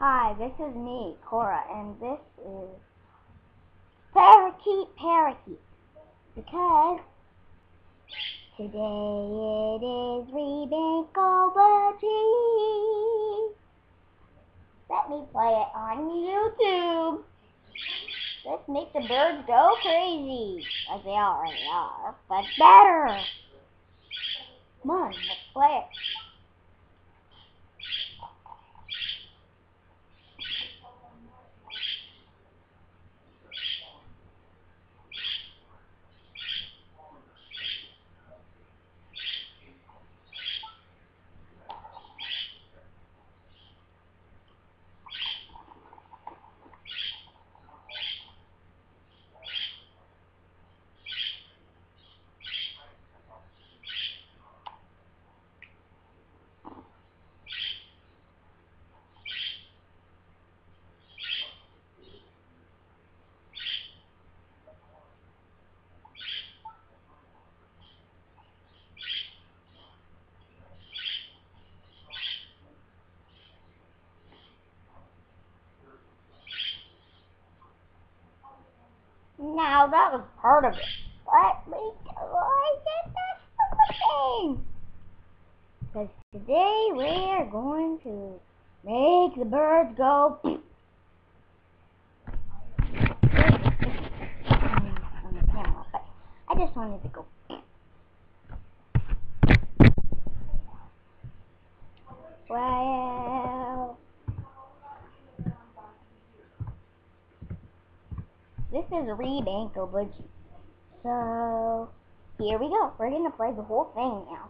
Hi, this is me, Cora, and this is Parakeet, because today it is BANCO BUDGIE. Let me play it on YouTube. Let's make the birds go crazy, as they already are, but better. Come on, let's play it. Now that was part of it. Let me get that stupid thing. Because today we're going to make the birds go on the camera, but I just wanted to go. Well, this is BANCO BUDGIE. So here we go. We're gonna play the whole thing now.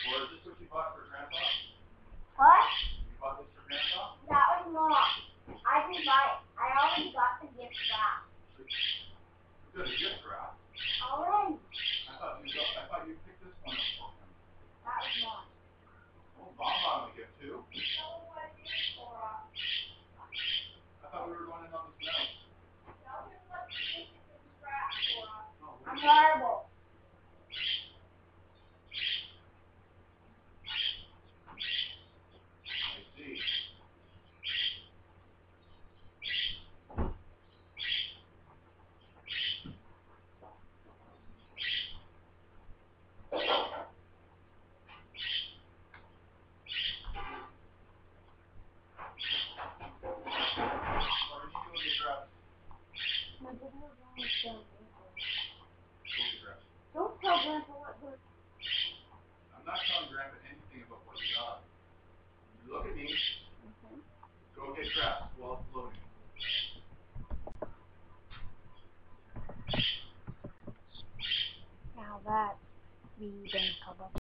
Or is this what you bought for Grandpa? What? You bought this for Grandpa? That was Mom. I didn't buy it. I already got the gift wrap. You got a gift wrap? Already. I thought you picked this one up for him. That was Mom. Well, Mom bought him a gift too. I thought we were going in on the snow. I'm horrible. I see. Don't tell Grandpa what we're... I'm not telling Grandpa anything about what you got. You look at me. Go get dressed while it's loading. Now that's BANCO BUDGIE.